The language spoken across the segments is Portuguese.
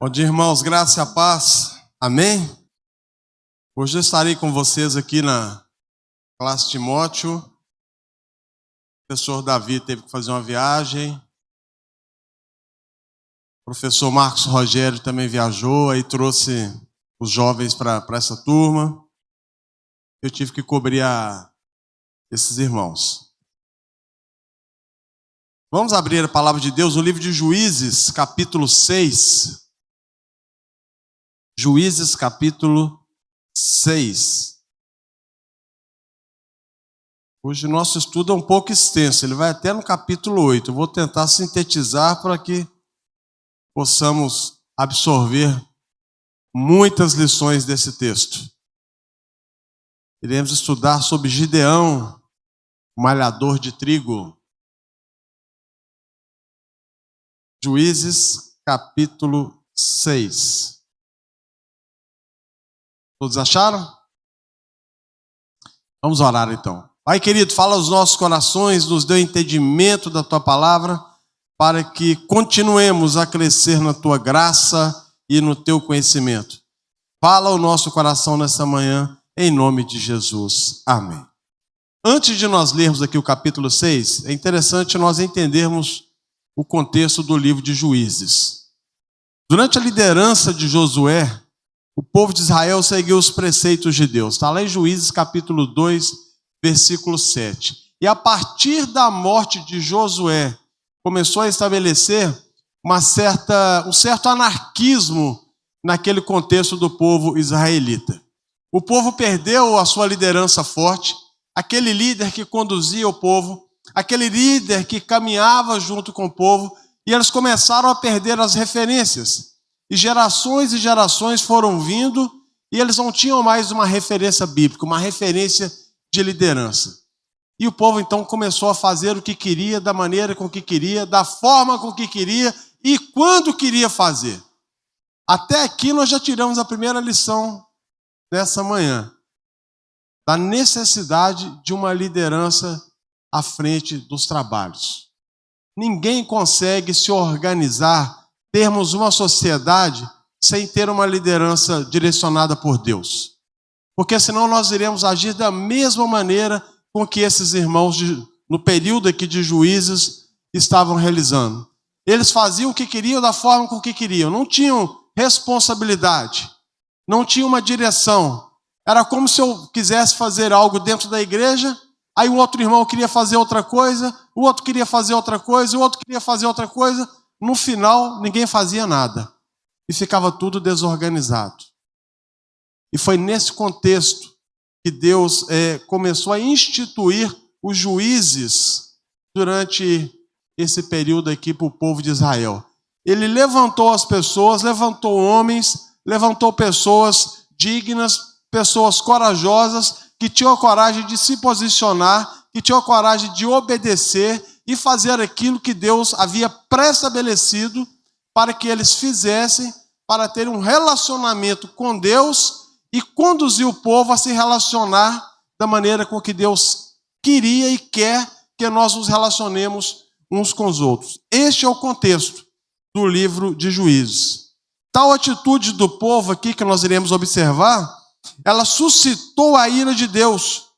Bom dia, irmãos, graça e a paz, amém? Hoje eu estarei com vocês aqui na classe Timóteo. O professor Davi teve que fazer uma viagem. O professor Marcos Rogério também viajou, aí trouxe os jovens para essa turma. Eu tive que cobrir esses irmãos. Vamos abrir a palavra de Deus no livro de Juízes, capítulo 6. Juízes, capítulo 6. Hoje o nosso estudo é um pouco extenso, ele vai até no capítulo 8. Eu vou tentar sintetizar para que possamos absorver muitas lições desse texto. Iremos estudar sobre Gideão, malhador de trigo. Juízes, capítulo 6. Todos acharam? Vamos orar então. Pai querido, fala aos nossos corações, nos dê o entendimento da Tua palavra, para que continuemos a crescer na Tua graça e no Teu conhecimento. Fala ao nosso coração nesta manhã, em nome de Jesus. Amém. Antes de nós lermos aqui o capítulo 6, é interessante nós entendermos o contexto do livro de Juízes. Durante a liderança de Josué, o povo de Israel seguiu os preceitos de Deus. Está lá em Juízes capítulo 2, versículo 7. E a partir da morte de Josué, começou a estabelecer um certo anarquismo naquele contexto do povo israelita. O povo perdeu a sua liderança forte, aquele líder que conduzia o povo, aquele líder que caminhava junto com o povo, e eles começaram a perder as referências. E gerações foram vindo, e eles não tinham mais uma referência bíblica, uma referência de liderança. E o povo então começou a fazer o que queria, da maneira com que queria, da forma com que queria e quando queria fazer. Até aqui nós já tiramos a primeira lição dessa manhã, da necessidade de uma liderança à frente dos trabalhos. Ninguém consegue se organizar, termos uma sociedade sem ter uma liderança direcionada por Deus. Porque senão nós iremos agir da mesma maneira com que esses irmãos, no período aqui de Juízes, estavam realizando. Eles faziam o que queriam, da forma com que queriam. Não tinham responsabilidade. Não tinham uma direção. Era como se eu quisesse fazer algo dentro da igreja, aí o outro irmão queria fazer outra coisa, o outro queria fazer outra coisa, o outro queria fazer outra coisa. No final, ninguém fazia nada. E ficava tudo desorganizado. E foi nesse contexto que Deus começou a instituir os juízes durante esse período aqui para o povo de Israel. Ele levantou as pessoas, levantou homens, levantou pessoas dignas, pessoas corajosas, que tinham a coragem de se posicionar, que tinham a coragem de obedecer e fazer aquilo que Deus havia pré-estabelecido para que eles fizessem, para ter um relacionamento com Deus e conduzir o povo a se relacionar da maneira com que Deus queria e quer que nós nos relacionemos uns com os outros. Este é o contexto do livro de Juízes. Tal atitude do povo aqui que nós iremos observar, ela suscitou a ira de Deus.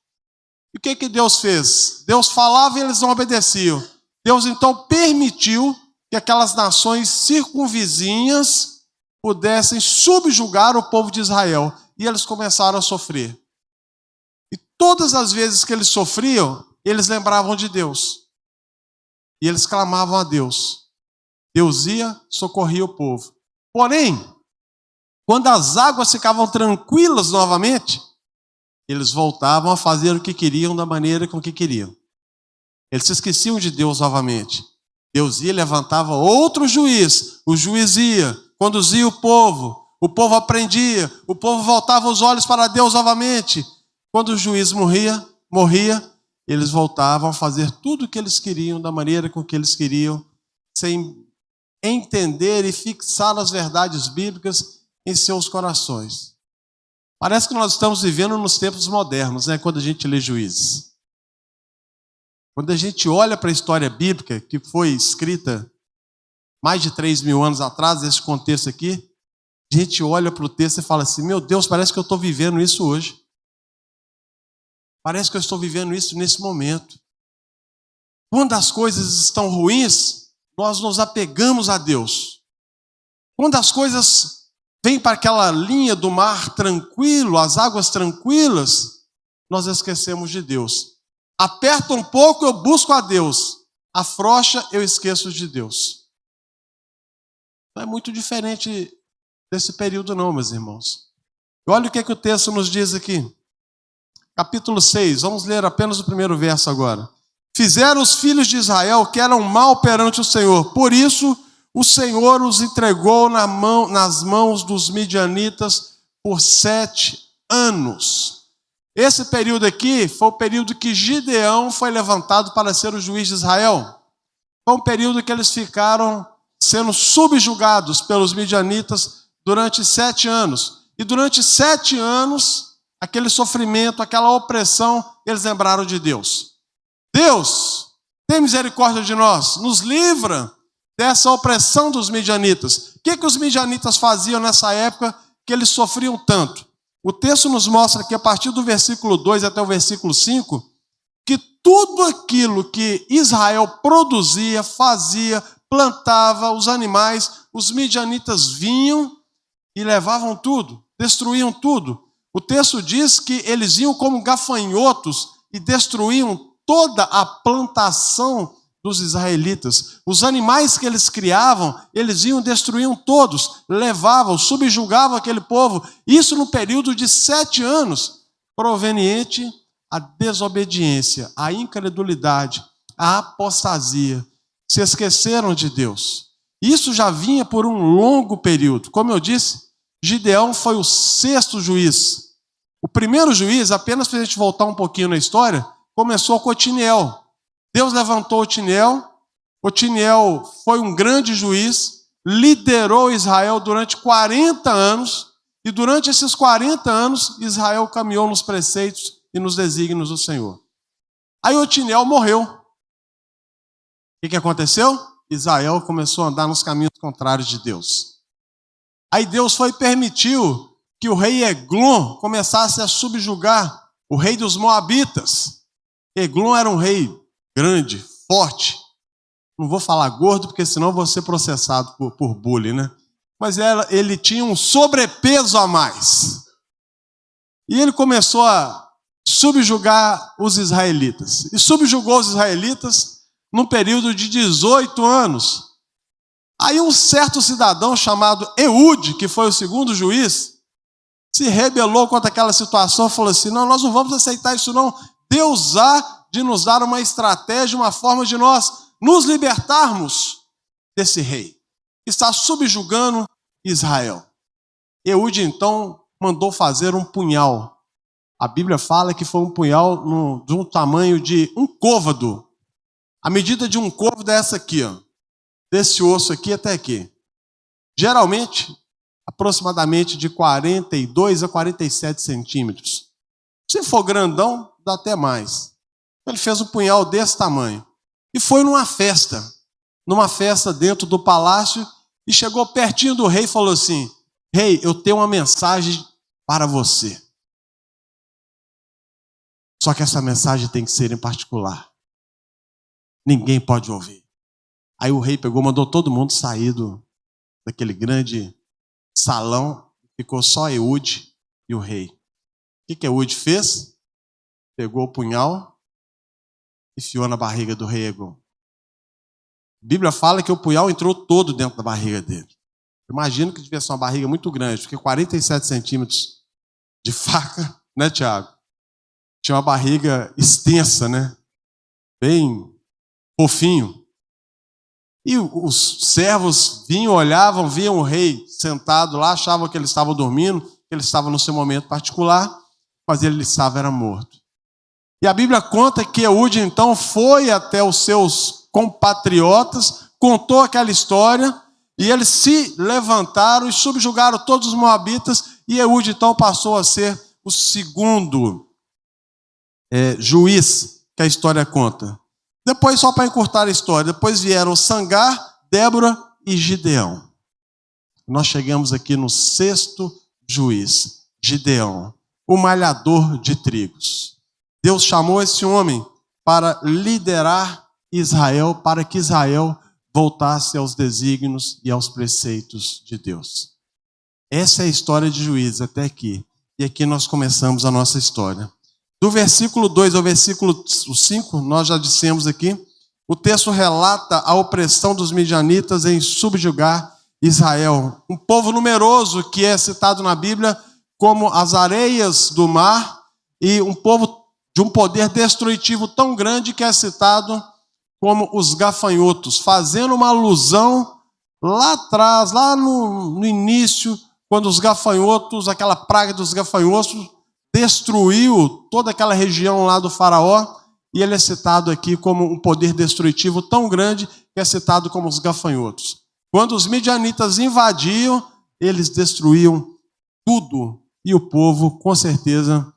E o que Deus fez? Deus falava e eles não obedeciam. Deus então permitiu que aquelas nações circunvizinhas pudessem subjugar o povo de Israel. E eles começaram a sofrer. E todas as vezes que eles sofriam, eles lembravam de Deus. E eles clamavam a Deus. Deus ia, socorria o povo. Porém, quando as águas ficavam tranquilas novamente, eles voltavam a fazer o que queriam da maneira com que queriam. Eles se esqueciam de Deus novamente. Deus ia, levantava outro juiz. O juiz ia, conduzia o povo aprendia, o povo voltava os olhos para Deus novamente. Quando o juiz morria, eles voltavam a fazer tudo o que eles queriam, da maneira com que eles queriam, sem entender e fixar as verdades bíblicas em seus corações. Parece que nós estamos vivendo nos tempos modernos, né? Quando a gente lê Juízes. Quando a gente olha para a história bíblica, que foi escrita mais de 3.000 anos atrás, nesse contexto aqui, a gente olha para o texto e fala assim, meu Deus, parece que eu estou vivendo isso hoje. Parece que eu estou vivendo isso nesse momento. Quando as coisas estão ruins, nós nos apegamos a Deus. Quando as coisas vêm para aquela linha do mar tranquilo, as águas tranquilas, nós esquecemos de Deus. Aperta um pouco, eu busco a Deus. Afrouxa, eu esqueço de Deus. Não é muito diferente desse período não, meus irmãos. Olha o que o texto nos diz aqui. Capítulo 6, vamos ler apenas o primeiro verso agora. Fizeram os filhos de Israel que eram mal perante o Senhor. Por isso, o Senhor os entregou nas mãos dos midianitas por 7 anos. Esse período aqui foi o período que Gideão foi levantado para ser o juiz de Israel. Foi um período que eles ficaram sendo subjugados pelos midianitas durante 7 anos. E durante 7 anos, aquele sofrimento, aquela opressão, eles lembraram de Deus. Deus, tem misericórdia de nós, nos livra dessa opressão dos midianitas. O que os midianitas faziam nessa época que eles sofriam tanto? O texto nos mostra que a partir do versículo 2 até o versículo 5, que tudo aquilo que Israel produzia, fazia, plantava, os animais, os midianitas vinham e levavam tudo, destruíam tudo. O texto diz que eles iam como gafanhotos e destruíam toda a plantação dos israelitas. Os animais que eles criavam, eles iam, destruíam todos, levavam, subjugavam aquele povo. Isso no período de 7 anos, proveniente à desobediência, à incredulidade, à apostasia. Se esqueceram de Deus. Isso já vinha por um longo período. Como eu disse, Gideão foi o 6º juiz. O primeiro juiz, apenas para a gente voltar um pouquinho na história, começou com Otiniel. Deus levantou Otiniel. Otiniel foi um grande juiz, liderou Israel durante 40 anos, e durante esses 40 anos, Israel caminhou nos preceitos e nos desígnios do Senhor. Aí Otiniel morreu. O que aconteceu? Israel começou a andar nos caminhos contrários de Deus. Aí Deus permitiu que o rei Eglon começasse a subjugar o rei dos Moabitas. Eglon era um rei grande, forte. Não vou falar gordo, porque senão vou ser processado por bullying, né? Mas ele tinha um sobrepeso a mais. E ele começou a subjugar os israelitas. E subjugou os israelitas num período de 18 anos. Aí um certo cidadão chamado Eude, que foi o 2º juiz, se rebelou contra aquela situação, falou assim, não, nós não vamos aceitar isso não. Deus há de nos dar uma estratégia, uma forma de nós nos libertarmos desse rei, que está subjugando Israel. Eude, então, mandou fazer um punhal. A Bíblia fala que foi um punhal de um tamanho de um côvado. A medida de um côvado é essa aqui, ó, desse osso aqui até aqui. Geralmente, aproximadamente de 42 a 47 centímetros. Se for grandão, dá até mais. Ele fez um punhal desse tamanho. E foi numa festa dentro do palácio, e chegou pertinho do rei e falou assim, rei, eu tenho uma mensagem para você. Só que essa mensagem tem que ser em particular. Ninguém pode ouvir. Aí o rei mandou todo mundo sair daquele grande salão, ficou só Eude e o rei. O que Eude fez? Pegou o punhal e enfiou na barriga do rei Eglon. A Bíblia fala que o punhal entrou todo dentro da barriga dele. Imagino que devia ser uma barriga muito grande, porque 47 centímetros de faca, né, Tiago? Tinha uma barriga extensa, né? Bem fofinho. E os servos vinham, olhavam, viam o rei sentado lá, achavam que ele estava dormindo, que ele estava no seu momento particular, mas ele era morto. E a Bíblia conta que Eude, então, foi até os seus compatriotas, contou aquela história, e eles se levantaram e subjugaram todos os moabitas, e Eude, então, passou a ser o 2º juiz que a história conta. Depois, só para encurtar a história, depois vieram Sangar, Débora e Gideão. nós chegamos aqui no sexto juiz, Gideão, o malhador de trigos. Deus chamou esse homem para liderar Israel, para que Israel voltasse aos desígnios e aos preceitos de Deus. Essa é a história de Juízes até aqui. E aqui nós começamos a nossa história. Do versículo 2 ao versículo 5, nós já dissemos aqui, o texto relata a opressão dos midianitas em subjugar Israel. Um povo numeroso que é citado na Bíblia como as areias do mar e um povo de um poder destrutivo tão grande que é citado como os gafanhotos, fazendo uma alusão lá atrás, lá no início, quando os gafanhotos, aquela praga dos gafanhotos, destruiu toda aquela região lá do faraó, e ele é citado aqui como um poder destrutivo tão grande que é citado como os gafanhotos. Quando os midianitas invadiam, eles destruíam tudo, e o povo, com certeza,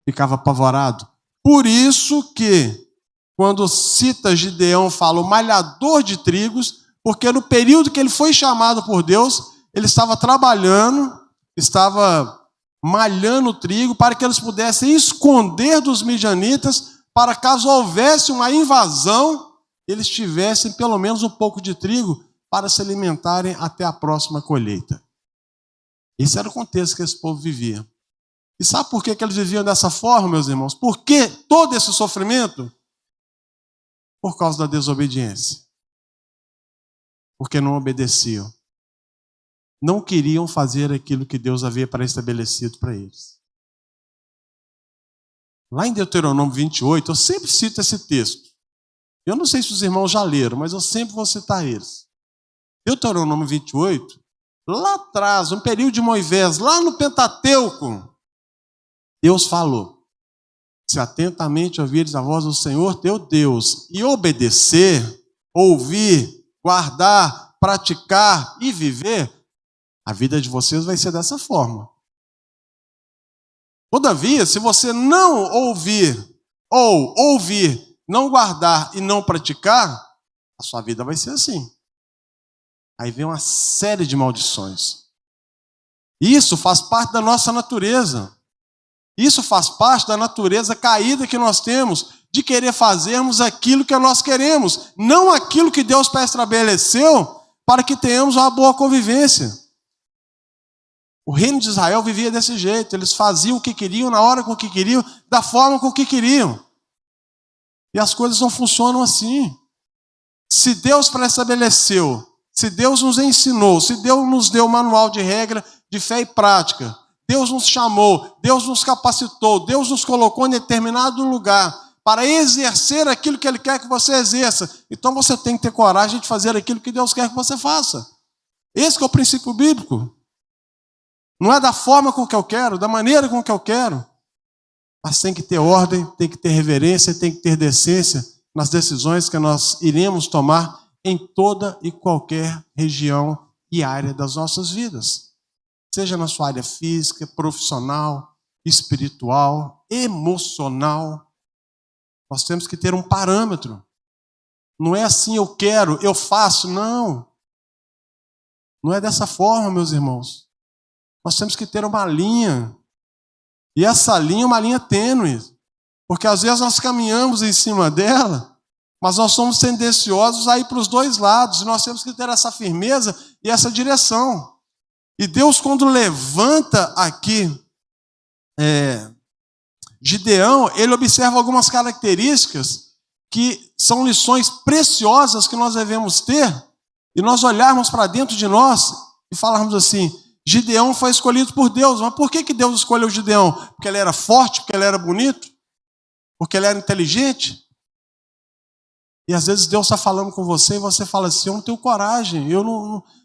ficava apavorado. Por isso que, quando cita Gideão, fala o malhador de trigos, porque no período que ele foi chamado por Deus, ele estava trabalhando, estava malhando o trigo para que eles pudessem esconder dos midianitas, para caso houvesse uma invasão, eles tivessem pelo menos um pouco de trigo para se alimentarem até a próxima colheita. Esse era o contexto que esse povo vivia. E sabe por que eles viviam dessa forma, meus irmãos? Por que todo esse sofrimento? Por causa da desobediência. Porque não obedeciam. Não queriam fazer aquilo que Deus havia pré-estabelecido para eles. Lá em Deuteronômio 28, eu sempre cito esse texto. Eu não sei se os irmãos já leram, mas eu sempre vou citar eles. Deuteronômio 28, lá atrás, no período de Moisés, lá no Pentateuco, Deus falou: se atentamente ouvires a voz do Senhor teu Deus e obedecer, ouvir, guardar, praticar e viver, a vida de vocês vai ser dessa forma. Todavia, se você não ouvir, ou ouvir, não guardar e não praticar, a sua vida vai ser assim. Aí vem uma série de maldições. Isso faz parte da nossa natureza. Isso faz parte da natureza caída que nós temos, de querer fazermos aquilo que nós queremos, não aquilo que Deus pré-estabeleceu para que tenhamos uma boa convivência. O reino de Israel vivia desse jeito, eles faziam o que queriam, na hora com que queriam, da forma com que queriam. E as coisas não funcionam assim. Se Deus pré-estabeleceu, se Deus nos ensinou, se Deus nos deu um manual de regra de fé e prática, Deus nos chamou, Deus nos capacitou, Deus nos colocou em determinado lugar para exercer aquilo que Ele quer que você exerça. Então você tem que ter coragem de fazer aquilo que Deus quer que você faça. Esse que é o princípio bíblico. Não é da forma com que eu quero, da maneira com que eu quero. Mas tem que ter ordem, tem que ter reverência, tem que ter decência nas decisões que nós iremos tomar em toda e qualquer região e área das nossas vidas. Seja na sua área física, profissional, espiritual, emocional. Nós temos que ter um parâmetro. Não é assim, eu quero, eu faço. Não. Não é dessa forma, meus irmãos. Nós temos que ter uma linha. E essa linha é uma linha tênue. Porque às vezes nós caminhamos em cima dela, mas nós somos tendenciosos a ir para os dois lados. E nós temos que ter essa firmeza e essa direção. E Deus, quando levanta aqui Gideão, ele observa algumas características que são lições preciosas que nós devemos ter, e nós olharmos para dentro de nós e falarmos assim: Gideão foi escolhido por Deus. Mas por que Deus escolheu Gideão? Porque ele era forte, porque ele era bonito, porque ele era inteligente? E às vezes Deus está falando com você e você fala assim: eu não tenho coragem, eu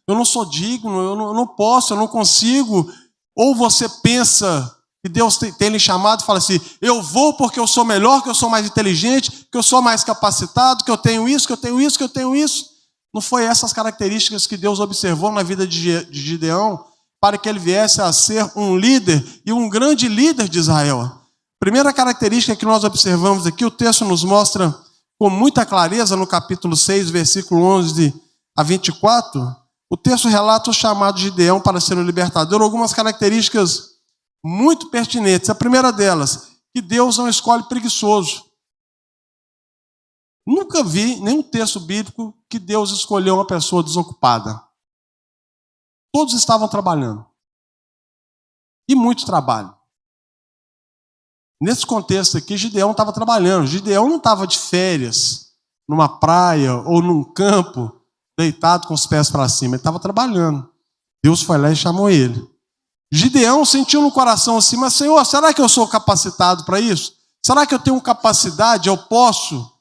não sou digno, eu não posso, eu não consigo. Ou você pensa que Deus tem lhe chamado e fala assim: eu vou porque eu sou melhor, que eu sou mais inteligente, que eu sou mais capacitado, que eu tenho isso, que eu tenho isso, que eu tenho isso. Não foi essas características que Deus observou na vida de Gideão para que ele viesse a ser um líder e um grande líder de Israel? Primeira característica que nós observamos aqui, o texto nos mostra com muita clareza no capítulo 6, versículo 11 a 24, O texto relata o chamado de Gideão para ser o libertador, algumas características muito pertinentes. A primeira delas, que Deus não escolhe preguiçoso. Nunca vi nenhum texto bíblico que Deus escolheu uma pessoa desocupada. Todos estavam trabalhando. E muito trabalho. Nesse contexto aqui, Gideão estava trabalhando. Gideão não estava de férias, numa praia ou num campo, deitado com os pés para cima. Ele estava trabalhando. Deus foi lá e chamou ele. Gideão sentiu no coração assim, mas Senhor, será que eu sou capacitado para isso? Será que eu tenho capacidade? Eu posso?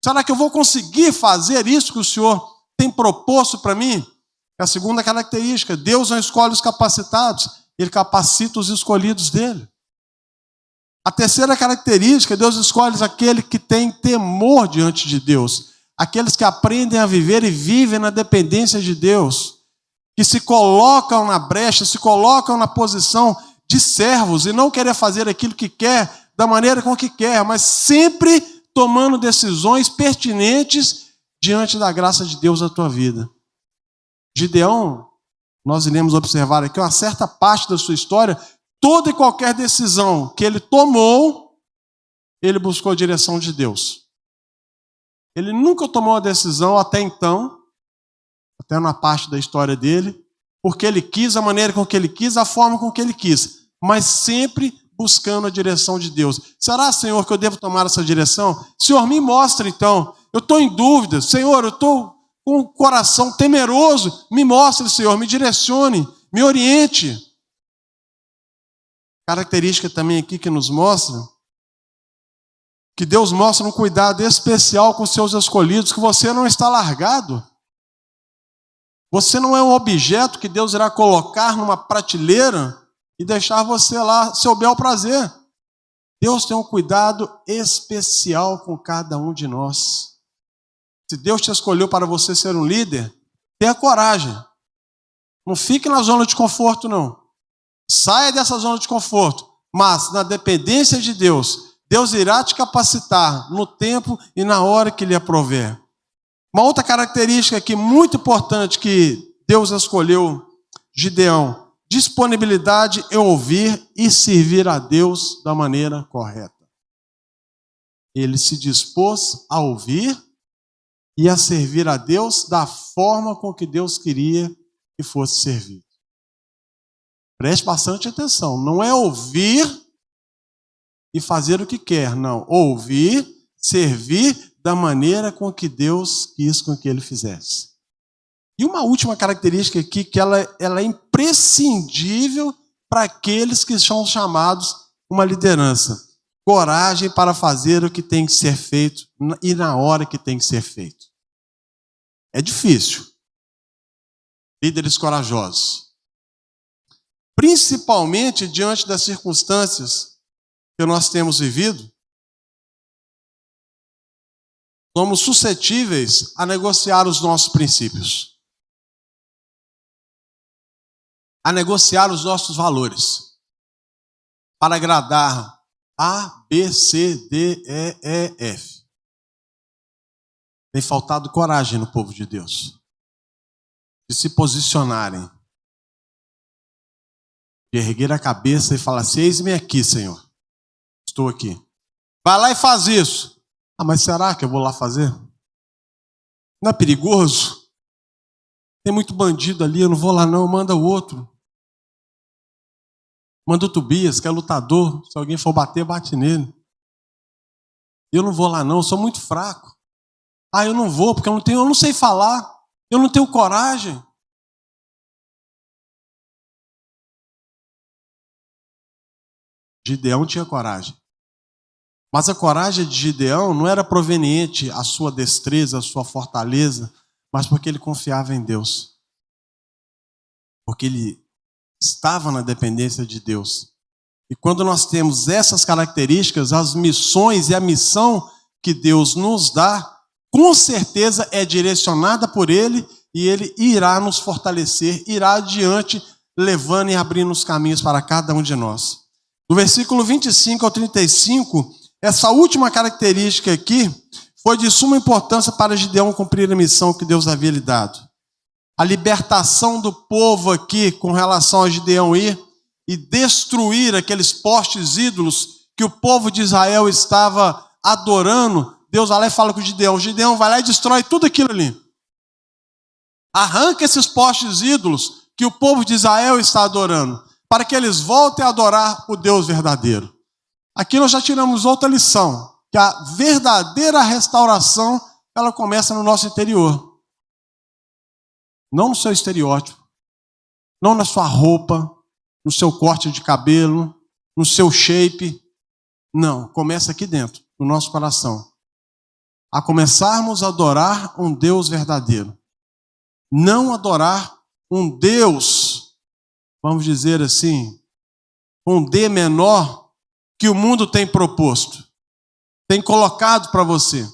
Será que eu vou conseguir fazer isso que o Senhor tem proposto para mim? É a segunda característica. Deus não escolhe os capacitados, Ele capacita os escolhidos dele. A terceira característica, Deus escolhe aquele que tem temor diante de Deus. Aqueles que aprendem a viver e vivem na dependência de Deus. Que se colocam na brecha, se colocam na posição de servos e não querer fazer aquilo que quer, da maneira com que quer, mas sempre tomando decisões pertinentes diante da graça de Deus na tua vida. Gideão, nós iremos observar aqui uma certa parte da sua história, toda e qualquer decisão que ele tomou, ele buscou a direção de Deus. Ele nunca tomou a decisão até então, até na parte da história dele, porque ele quis, a maneira com que ele quis, a forma com que ele quis, mas sempre buscando a direção de Deus. Será, Senhor, que eu devo tomar essa direção? Senhor, me mostra então. Eu estou em dúvida. Senhor, eu estou com o coração temeroso. Me mostre, Senhor, me direcione, me oriente. Característica também aqui que nos mostra que Deus mostra um cuidado especial com os seus escolhidos, que você não está largado. Você não é um objeto que Deus irá colocar numa prateleira e deixar você lá, seu bel prazer. Deus tem um cuidado especial com cada um de nós. Se Deus te escolheu para você ser um líder, tenha coragem. Não fique na zona de conforto, não. Saia dessa zona de conforto. Mas, na dependência de Deus, Deus irá te capacitar no tempo e na hora que lhe aprover. Uma outra característica aqui muito importante que Deus escolheu Gideão: disponibilidade em ouvir e servir a Deus da maneira correta. Ele se dispôs a ouvir e a servir a Deus da forma com que Deus queria que fosse servido. Preste bastante atenção. Não é ouvir e fazer o que quer, não. Ouvir, servir da maneira com que Deus quis com que ele fizesse. E uma última característica aqui, que ela é imprescindível para aqueles que são chamados uma liderança. Coragem para fazer o que tem que ser feito e na hora que tem que ser feito. É difícil. Líderes corajosos. Principalmente diante das circunstâncias que nós temos vivido, somos suscetíveis a negociar os nossos princípios, a negociar os nossos valores, para agradar A, B, C, D, E, E, F. Tem faltado coragem no povo de Deus, de se posicionarem, de erguer a cabeça e falar assim: eis-me aqui, Senhor, estou aqui. Vai lá e faz isso. Ah, mas será que eu vou lá fazer? Não é perigoso? Tem muito bandido ali, eu não vou lá não, manda o outro. Manda o Tobias, que é lutador, se alguém for bater, bate nele. Eu não vou lá não, eu sou muito fraco. Ah, eu não vou, porque eu não sei falar, eu não tenho coragem. Gideão tinha coragem. Mas a coragem de Gideão não era proveniente à sua destreza, à sua fortaleza, mas porque ele confiava em Deus. Porque ele estava na dependência de Deus. E quando nós temos essas características, as missões e a missão que Deus nos dá, com certeza é direcionada por Ele e Ele irá nos fortalecer, irá adiante, levando e abrindo os caminhos para cada um de nós. Do versículo 25 ao 35, essa última característica aqui foi de suma importância para Gideão cumprir a missão que Deus havia lhe dado. a libertação do povo aqui com relação a Gideão ir e destruir aqueles postes ídolos que o povo de Israel estava adorando, Deus vai lá e fala com o Gideão. Gideão vai lá e destrói tudo aquilo ali. Arranca esses postes ídolos que o povo de Israel está adorando, para que eles voltem a adorar o Deus verdadeiro. Aqui nós já tiramos outra lição, que a verdadeira restauração, ela começa no nosso interior. Não no seu estereótipo, não na sua roupa, no seu corte de cabelo, no seu shape. Não, começa aqui dentro, no nosso coração. A começarmos a adorar um Deus verdadeiro. Não adorar um Deus, vamos dizer assim, um D menor que o mundo tem proposto, tem colocado para você.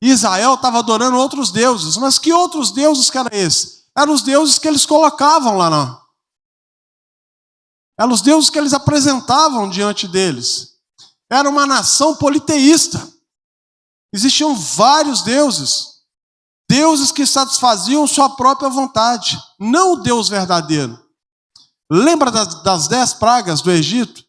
Israel estava adorando outros deuses, mas que outros deuses que eram esses? Eram os deuses que eles colocavam lá, não. Eram os deuses que eles apresentavam diante deles. Era uma nação politeísta. Existiam vários deuses. Deuses que satisfaziam sua própria vontade, não o Deus verdadeiro. Lembra das 10 pragas do Egito?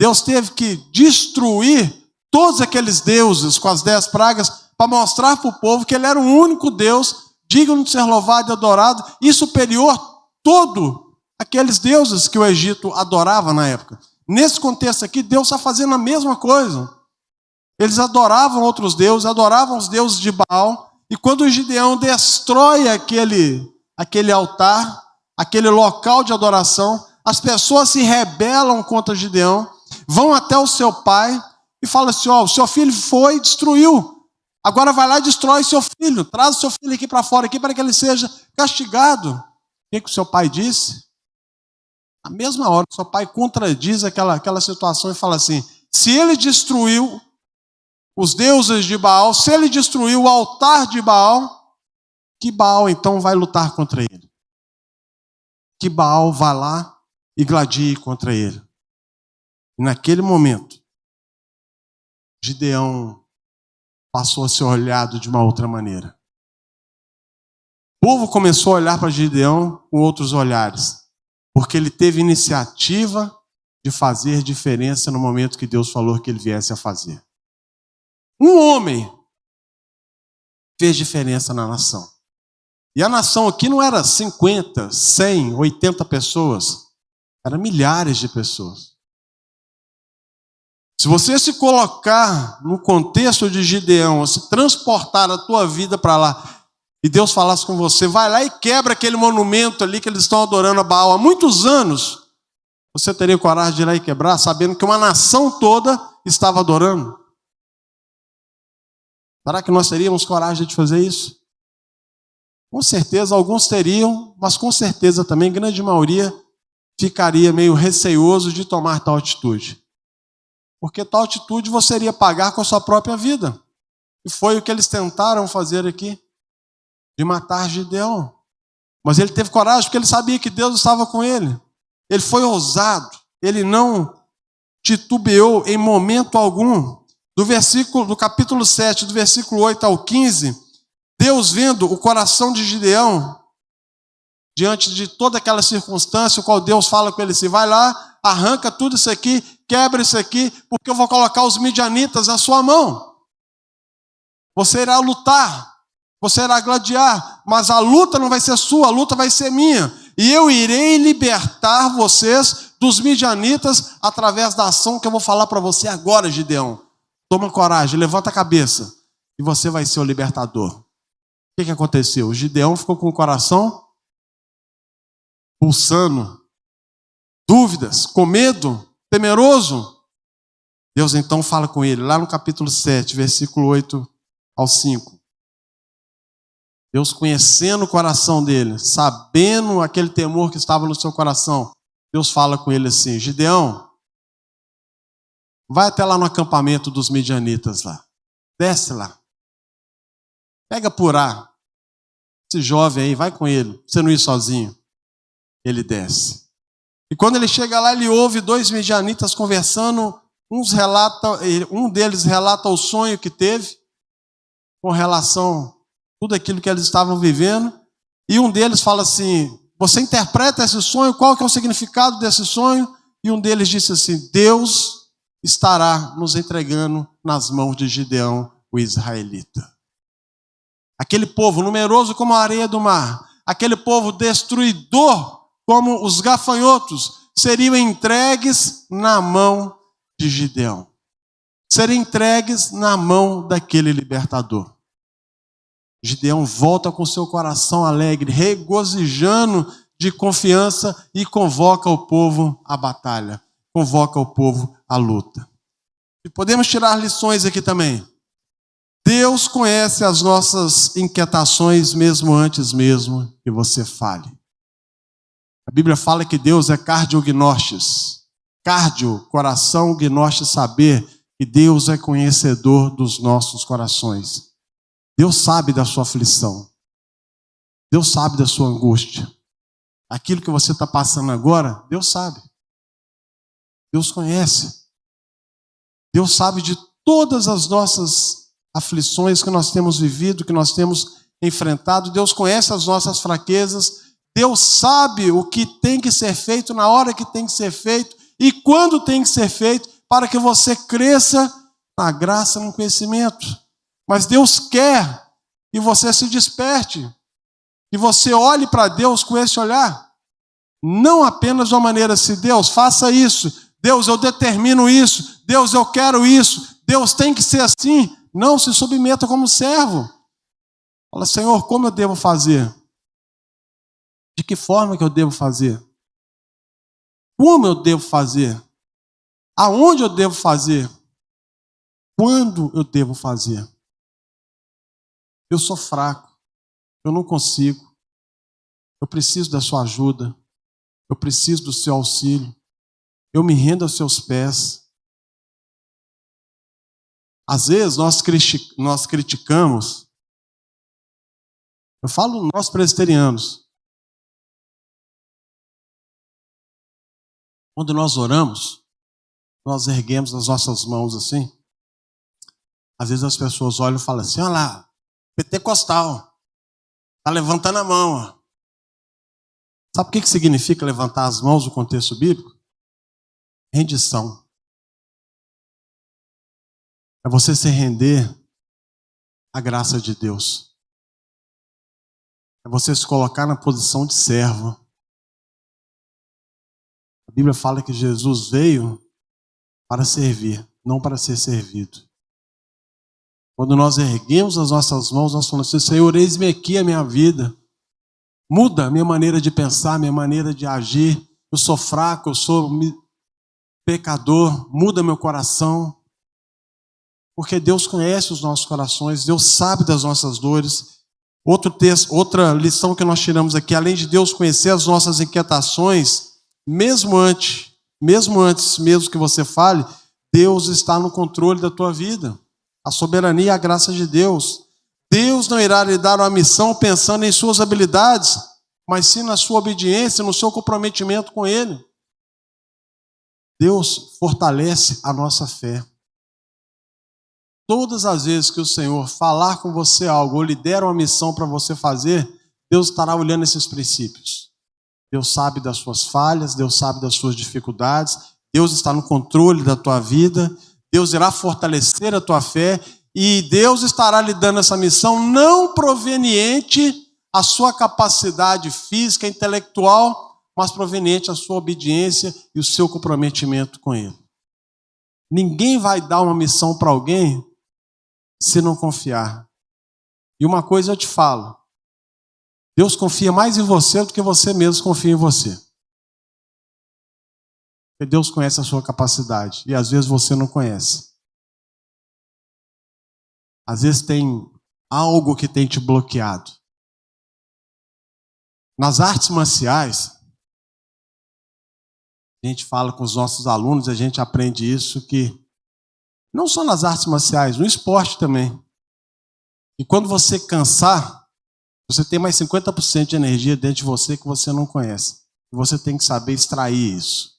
Deus teve que destruir todos aqueles deuses com as 10 pragas para mostrar para o povo que ele era o único Deus digno de ser louvado e adorado e superior a todos aqueles deuses que o Egito adorava na época. Nesse contexto aqui, Deus está fazendo a mesma coisa. Eles adoravam outros deuses, adoravam os deuses de Baal. E quando o Gideão destrói aquele altar, aquele local de adoração, as pessoas se rebelam contra Gideão, vão até o seu pai e falam assim, ó, o seu filho foi e destruiu. Agora vai lá e destrói seu filho. Traz o seu filho aqui para fora aqui para que ele seja castigado. O que o seu pai disse? Na mesma hora, o seu pai contradiz aquela situação e fala assim, se ele destruiu os deuses de Baal, se ele destruiu o altar de Baal, que Baal então vai lutar contra ele? Que Baal vá lá e gladie contra ele. E naquele momento, Gideão passou a ser olhado de uma outra maneira. O povo começou a olhar para Gideão com outros olhares, porque ele teve iniciativa de fazer diferença no momento que Deus falou que ele viesse a fazer. Um homem fez diferença na nação. E a nação aqui não era 50, 100, 80 pessoas. Eram milhares de pessoas. Se você se colocar no contexto de Gideão, se transportar a tua vida para lá, e Deus falasse com você, vai lá e quebra aquele monumento ali que eles estão adorando a Baal há muitos anos, você teria coragem de ir lá e quebrar, sabendo que uma nação toda estava adorando? Será que nós teríamos coragem de fazer isso? Com certeza, alguns teriam, mas com certeza também, a grande maioria, ficaria meio receoso de tomar tal atitude. Porque tal atitude você iria pagar com a sua própria vida. E foi o que eles tentaram fazer aqui, de matar Gideão. Mas ele teve coragem porque ele sabia que Deus estava com ele. Ele foi ousado, ele não titubeou em momento algum. Do capítulo 7, do versículo 8 ao 15, Deus vendo o coração de Gideão, diante de toda aquela circunstância, o qual Deus fala com ele assim, vai lá, arranca tudo isso aqui, quebra isso aqui, porque eu vou colocar os midianitas na sua mão. Você irá lutar, você irá gladiar, mas a luta não vai ser sua, a luta vai ser minha. E eu irei libertar vocês dos midianitas através da ação que eu vou falar para você agora, Gideão. Toma coragem, levanta a cabeça e você vai ser o libertador. O que aconteceu? O Gideão ficou com o coração pulsando, dúvidas, com medo, temeroso. Deus então fala com ele, lá no capítulo 7, versículo 8 ao 5. Deus conhecendo o coração dele, sabendo aquele temor que estava no seu coração, Deus fala com ele assim, Gideão, vai até lá no acampamento dos midianitas lá. Desce lá. Pega Purá. Esse jovem aí, vai com ele. Você não ir sozinho. Ele desce. E quando ele chega lá, ele ouve 2 midianitas conversando. Um deles relata o sonho que teve com relação a tudo aquilo que eles estavam vivendo. E um deles fala assim, você interpreta esse sonho, qual que é o significado desse sonho? E um deles disse assim, Deus estará nos entregando nas mãos de Gideão, o israelita. Aquele povo numeroso como a areia do mar, aquele povo destruidor como os gafanhotos, seriam entregues na mão de Gideão. Seriam entregues na mão daquele libertador. Gideão volta com seu coração alegre, regozijando de confiança e convoca o povo à batalha, convoca o povo à luta. E podemos tirar lições aqui também. Deus conhece as nossas inquietações mesmo antes mesmo que você fale. A Bíblia fala que Deus é cardiognostes. Cardio, coração, gnostes, saber que Deus é conhecedor dos nossos corações. Deus sabe da sua aflição. Deus sabe da sua angústia. Aquilo que você está passando agora, Deus sabe. Deus conhece. Deus sabe de todas as nossas aflições que nós temos vivido, que nós temos enfrentado. Deus conhece as nossas fraquezas. Deus sabe o que tem que ser feito, na hora que tem que ser feito e quando tem que ser feito, para que você cresça na graça e no conhecimento. Mas Deus quer que você se desperte, que você olhe para Deus com esse olhar. Não apenas de uma maneira assim, Deus, faça isso. Deus, eu determino isso. Deus, eu quero isso. Deus, tem que ser assim. Não se submeta como servo. Fala, Senhor, como eu devo fazer? De que forma que eu devo fazer? Como eu devo fazer? Aonde eu devo fazer? Quando eu devo fazer? Eu sou fraco, eu não consigo, eu preciso da sua ajuda, eu preciso do seu auxílio, eu me rendo aos seus pés. Às vezes nós criticamos, eu falo nós presbiterianos, quando nós oramos, nós erguemos as nossas mãos assim, às vezes as pessoas olham e falam assim, olha lá, pentecostal, está levantando a mão. Ó. Sabe o que significa levantar as mãos no contexto bíblico? Rendição. É você se render à graça de Deus. É você se colocar na posição de servo. A Bíblia fala que Jesus veio para servir, não para ser servido. Quando nós erguemos as nossas mãos, nós falamos assim, Senhor, eis-me aqui a minha vida. Muda a minha maneira de pensar, minha maneira de agir. Eu sou fraco, eu sou pecador. Muda meu coração. Porque Deus conhece os nossos corações. Deus sabe das nossas dores. Outro texto, outra lição que nós tiramos aqui. Além de Deus conhecer as nossas inquietações, mesmo antes que você fale, Deus está no controle da tua vida. A soberania e a graça de Deus. Deus não irá lhe dar uma missão pensando em suas habilidades, mas sim na sua obediência, no seu comprometimento com Ele. Deus fortalece a nossa fé. Todas as vezes que o Senhor falar com você algo, ou lhe der uma missão para você fazer, Deus estará olhando esses princípios. Deus sabe das suas falhas, Deus sabe das suas dificuldades, Deus está no controle da tua vida, Deus irá fortalecer a tua fé e Deus estará lhe dando essa missão não proveniente da sua capacidade física, intelectual, mas proveniente da sua obediência e o seu comprometimento com Ele. Ninguém vai dar uma missão para alguém se não confiar. E uma coisa eu te falo, Deus confia mais em você do que você mesmo confia em você. Porque Deus conhece a sua capacidade e às vezes você não conhece. Às vezes tem algo que tem te bloqueado. Nas artes marciais, a gente fala com os nossos alunos, a gente aprende isso, que não só nas artes marciais, no esporte também. E quando você cansar, você tem mais 50% de energia dentro de você que você não conhece. E você tem que saber extrair isso.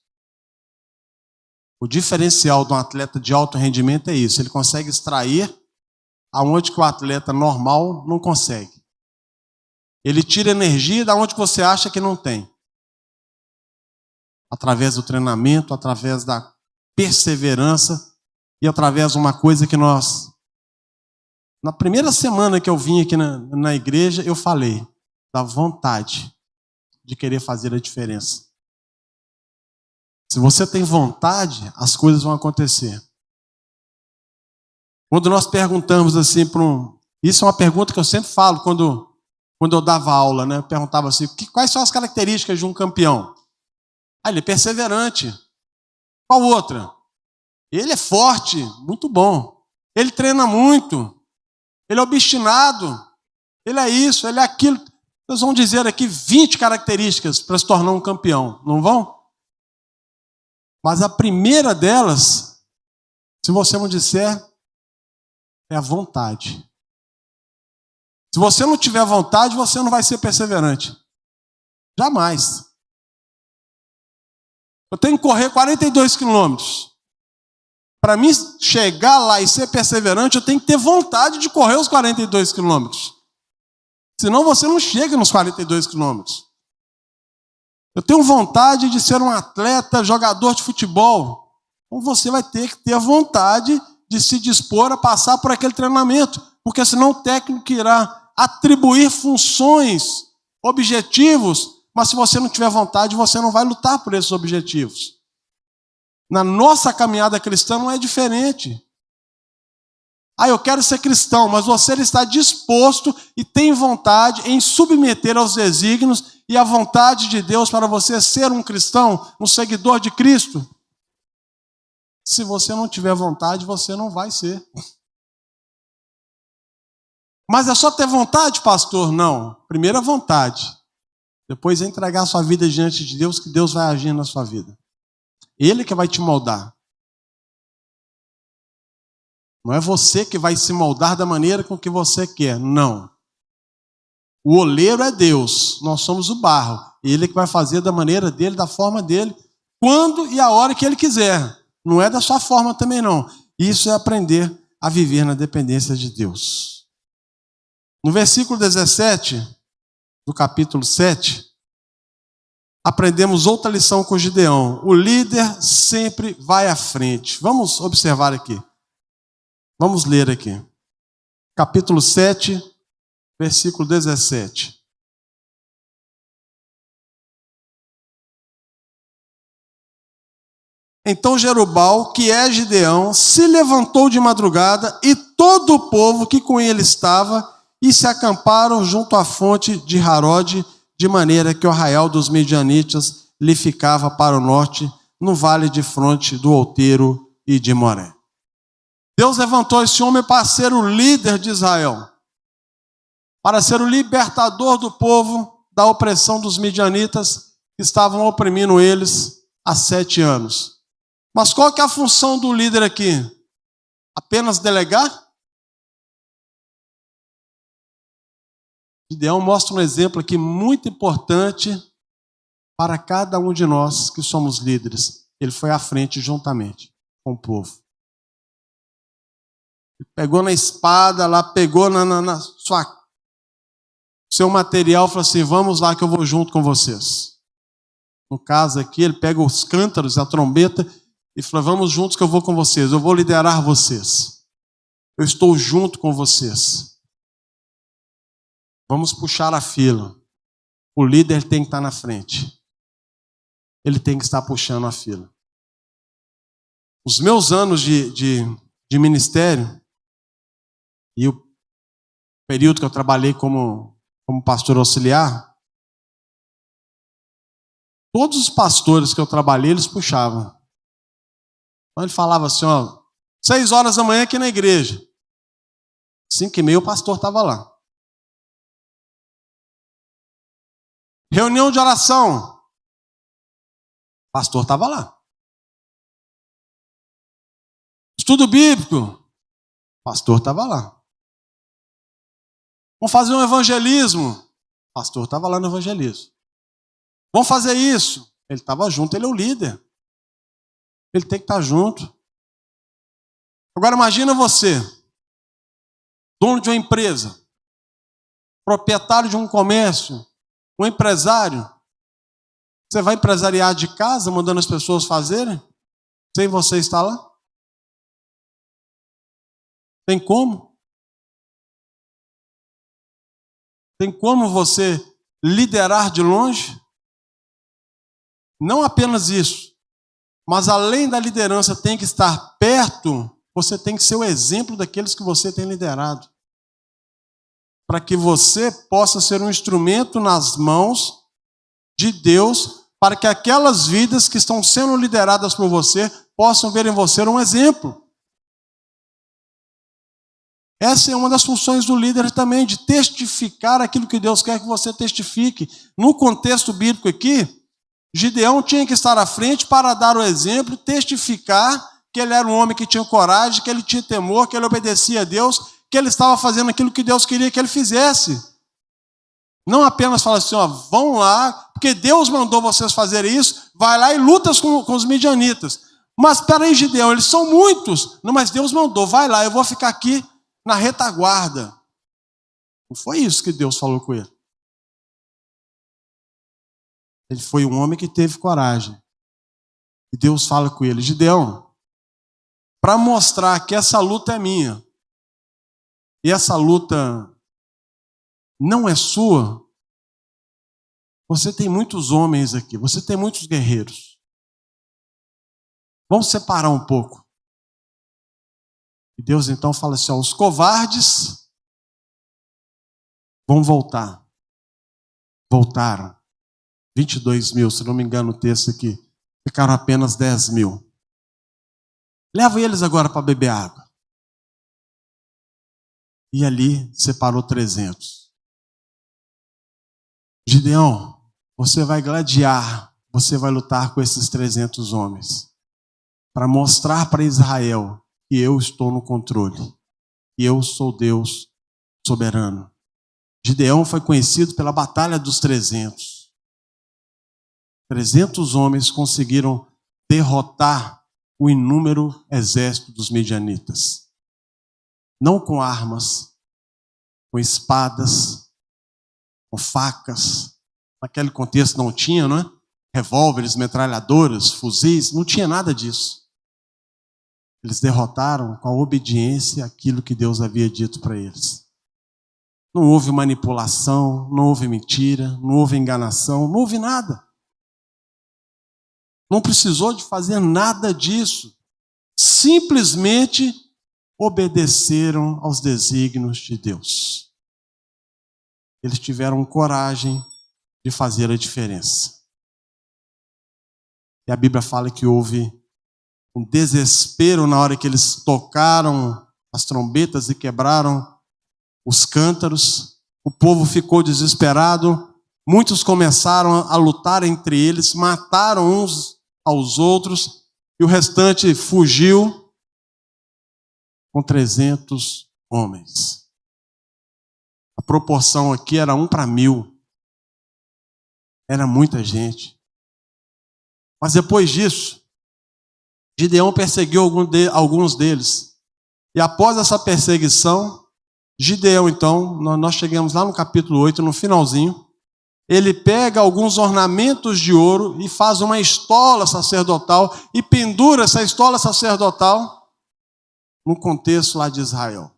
O diferencial de um atleta de alto rendimento é isso. Ele consegue extrair aonde que o atleta normal não consegue. Ele tira energia da onde você acha que não tem. Através do treinamento, através da perseverança e através de uma coisa que nós... Na primeira semana que eu vim aqui na igreja, eu falei da vontade de querer fazer a diferença. Se você tem vontade, as coisas vão acontecer. Quando nós perguntamos assim para um... Isso é uma pergunta que eu sempre falo quando eu dava aula, né? Eu perguntava assim, quais são as características de um campeão? Ah, ele é perseverante. Qual outra? Ele é forte, muito bom. Ele treina muito. Ele é obstinado. Ele é isso, ele é aquilo. Vocês vão dizer aqui 20 características para se tornar um campeão, não vão? Mas a primeira delas, se você não disser, é a vontade. Se você não tiver vontade, você não vai ser perseverante. Jamais. Eu tenho que correr 42 quilômetros. Para mim chegar lá e ser perseverante, eu tenho que ter vontade de correr os 42 quilômetros. Senão você não chega nos 42 quilômetros. Eu tenho vontade de ser um atleta, jogador de futebol. Então você vai ter que ter a vontade de se dispor a passar por aquele treinamento. Porque senão o técnico irá atribuir funções, objetivos, mas se você não tiver vontade, você não vai lutar por esses objetivos. Na nossa caminhada cristã não é diferente. Ah, eu quero ser cristão, mas você está disposto e tem vontade em submeter aos desígnios e à vontade de Deus para você ser um cristão, um seguidor de Cristo? Se você não tiver vontade, você não vai ser. Mas é só ter vontade, pastor? Não. Primeiro a vontade. Depois é entregar a sua vida diante de Deus, que Deus vai agir na sua vida. Ele que vai te moldar. Não é você que vai se moldar da maneira com que você quer. Não. O oleiro é Deus. Nós somos o barro. Ele que vai fazer da maneira dele, da forma dele, quando e a hora que ele quiser. Não é da sua forma também não. Isso é aprender a viver na dependência de Deus. No versículo 17 do capítulo 7, aprendemos outra lição com Gideão. O líder sempre vai à frente. Vamos observar aqui. Vamos ler aqui. Capítulo 7, versículo 17. Então Jerubbaal, que é Gideão, se levantou de madrugada e todo o povo que com ele estava e se acamparam junto à fonte de Harod, de maneira que o arraial dos Midianitas lhe ficava para o norte, no vale de fronte do outeiro e de Moré. Deus levantou esse homem para ser o líder de Israel, para ser o libertador do povo da opressão dos midianitas que estavam oprimindo eles há 7 anos. Mas qual que é a função do líder aqui? Apenas delegar? Gideão mostra um exemplo aqui muito importante para cada um de nós que somos líderes. Ele foi à frente juntamente com o povo. Ele pegou na espada lá, pegou na seu material e falou assim, vamos lá que eu vou junto com vocês. No caso aqui, ele pega os cântaros, a trombeta e fala, vamos juntos que eu vou com vocês, eu vou liderar vocês. Eu estou junto com vocês. Vamos puxar a fila. O líder tem que estar na frente. Ele tem que estar puxando a fila. Os meus anos de ministério e o período que eu trabalhei como pastor auxiliar, todos os pastores que eu trabalhei, eles puxavam. Então ele falava assim, 6 horas da manhã aqui na igreja. 5h30 o pastor estava lá. Reunião de oração. O pastor estava lá. Estudo bíblico. O pastor estava lá. Vamos fazer um evangelismo. O pastor estava lá no evangelismo. Vamos fazer isso. Ele estava junto, ele é o líder. Ele tem que estar junto. Agora imagina você, dono de uma empresa. proprietário de um comércio, um empresário. Você vai empresariar de casa, mandando as pessoas fazerem, sem você estar lá? Tem como? Tem como você liderar de longe? Não apenas isso, mas além da liderança tem que estar perto, você tem que ser o exemplo daqueles que você tem liderado. Para que você possa ser um instrumento nas mãos de Deus, para que aquelas vidas que estão sendo lideradas por você possam ver em você um exemplo. Essa é uma das funções do líder também, de testificar aquilo que Deus quer que você testifique. No contexto bíblico aqui, Gideão tinha que estar à frente para dar o exemplo, testificar que ele era um homem que tinha coragem, que ele tinha temor, que ele obedecia a Deus, que ele estava fazendo aquilo que Deus queria que ele fizesse. Não apenas falar assim, ó, vão lá, porque Deus mandou vocês fazerem isso, vai lá e luta com os midianitas. Mas peraí, Gideão, eles são muitos. Não, mas Deus mandou, vai lá, eu vou ficar aqui na retaguarda. Não foi isso que Deus falou com ele. Ele foi um homem que teve coragem. E Deus fala com ele, Gideão, para mostrar que essa luta é minha, e essa luta não é sua, você tem muitos homens aqui, você tem muitos guerreiros. Vamos separar um pouco. E Deus então fala assim, ó, os covardes vão voltar. Voltaram. 22 mil, se não me engano o texto aqui. Ficaram apenas 10 mil. Leva eles agora para beber água. E ali separou 300. Gideão, você vai gladiar, você vai lutar com esses 300 homens. Para mostrar para Israel que eu estou no controle. Que eu sou Deus soberano. Gideão foi conhecido pela Batalha dos 300. 300 homens conseguiram derrotar o inúmero exército dos midianitas. Não com armas, com espadas, com facas. Naquele contexto não tinha, não é? Revólveres, metralhadoras, fuzis, não tinha nada disso. Eles derrotaram com a obediência aquilo que Deus havia dito para eles. Não houve manipulação, não houve mentira, não houve enganação, não houve nada. Não precisou de fazer nada disso. Simplesmente obedeceram aos desígnios de Deus. Eles tiveram coragem de fazer a diferença. E a Bíblia fala que houve um desespero na hora que eles tocaram as trombetas e quebraram os cântaros. O povo ficou desesperado. Muitos começaram a lutar entre eles, mataram uns aos outros, e o restante fugiu com 300 homens. A proporção aqui era 1 para 1000. Era muita gente. Mas depois disso, Gideão perseguiu alguns deles. E após essa perseguição, Gideão, então, nós chegamos lá no capítulo 8, no finalzinho, ele pega alguns ornamentos de ouro e faz uma estola sacerdotal e pendura essa estola sacerdotal no contexto lá de Israel.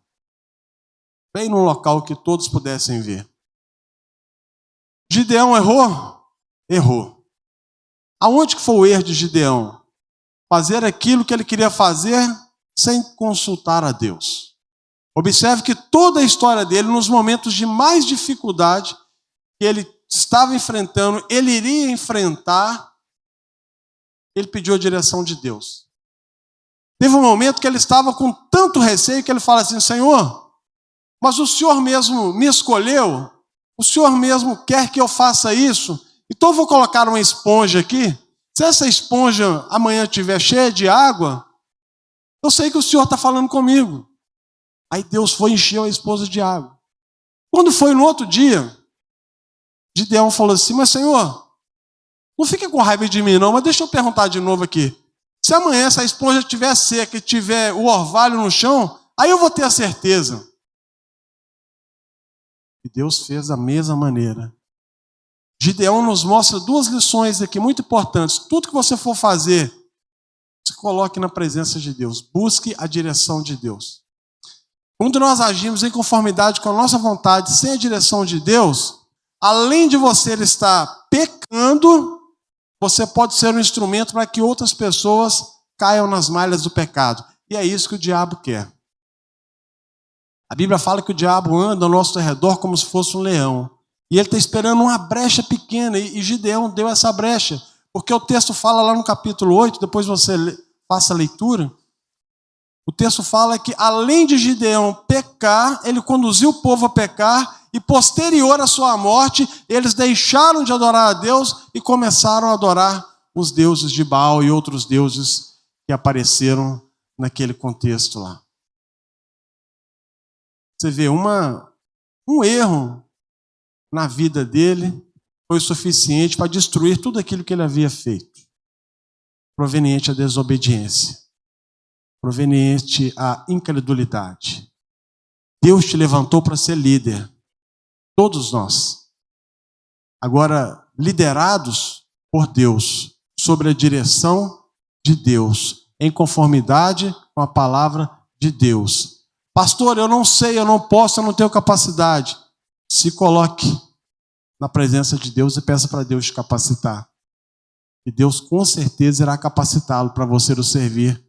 Bem no local que todos pudessem ver. Gideão errou? Errou. Aonde que foi o erro de Gideão? Fazer aquilo que ele queria fazer sem consultar a Deus. Observe que toda a história dele, nos momentos de mais dificuldade que ele estava enfrentando, ele iria enfrentar, ele pediu a direção de Deus. Teve um momento que ele estava com tanto receio que ele fala assim, Senhor, mas o Senhor mesmo me escolheu, o Senhor mesmo quer que eu faça isso, então eu vou colocar uma esponja aqui, se essa esponja amanhã estiver cheia de água, eu sei que o Senhor está falando comigo. Aí Deus foi e encheu a esponja de água. Quando foi no outro dia, Gideão falou assim, mas Senhor, não fique com raiva de mim não, mas deixa eu perguntar de novo aqui. Se amanhã essa esponja estiver seca e tiver o orvalho no chão, aí eu vou ter a certeza. Deus foi e encheu a esponja de água. Quando foi no outro dia, Gideão falou assim, mas Senhor, não fique com raiva de mim não, mas deixa eu perguntar de novo aqui. Se amanhã essa esponja estiver seca e tiver o orvalho no chão, aí eu vou ter a certeza. E Deus fez da mesma maneira. Gideão nos mostra duas lições aqui muito importantes. Tudo que você for fazer, se coloque na presença de Deus. Busque a direção de Deus. Quando nós agimos em conformidade com a nossa vontade, sem a direção de Deus, além de você estar pecando, você pode ser um instrumento para que outras pessoas caiam nas malhas do pecado. E é isso que o diabo quer. A Bíblia fala que o diabo anda ao nosso redor como se fosse um leão. E ele está esperando uma brecha pequena. E Gideão deu essa brecha. Porque o texto fala lá no capítulo 8, depois você faça a leitura. O texto fala que além de Gideão pecar, ele conduziu o povo a pecar. E posterior à sua morte, eles deixaram de adorar a Deus e começaram a adorar os deuses de Baal e outros deuses que apareceram naquele contexto lá. Você vê, um erro na vida dele foi o suficiente para destruir tudo aquilo que ele havia feito, proveniente à desobediência, proveniente à incredulidade. Deus te levantou para ser líder, todos nós. Agora, liderados por Deus, sob a direção de Deus, em conformidade com a palavra de Deus. Pastor, eu não sei, eu não posso, eu não tenho capacidade. Se coloque na presença de Deus e peça para Deus te capacitar. E Deus com certeza irá capacitá-lo para você o servir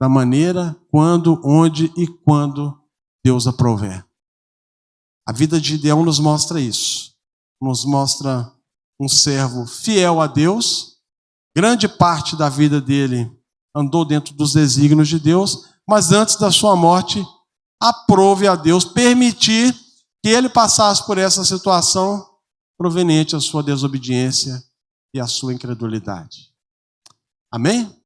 da maneira, quando, onde e quando Deus aprover. A vida de Gideão nos mostra isso. Nos mostra um servo fiel a Deus. Grande parte da vida dele andou dentro dos desígnios de Deus, mas antes da sua morte, aprove a Deus permitir que ele passasse por essa situação proveniente da sua desobediência e a sua incredulidade. Amém?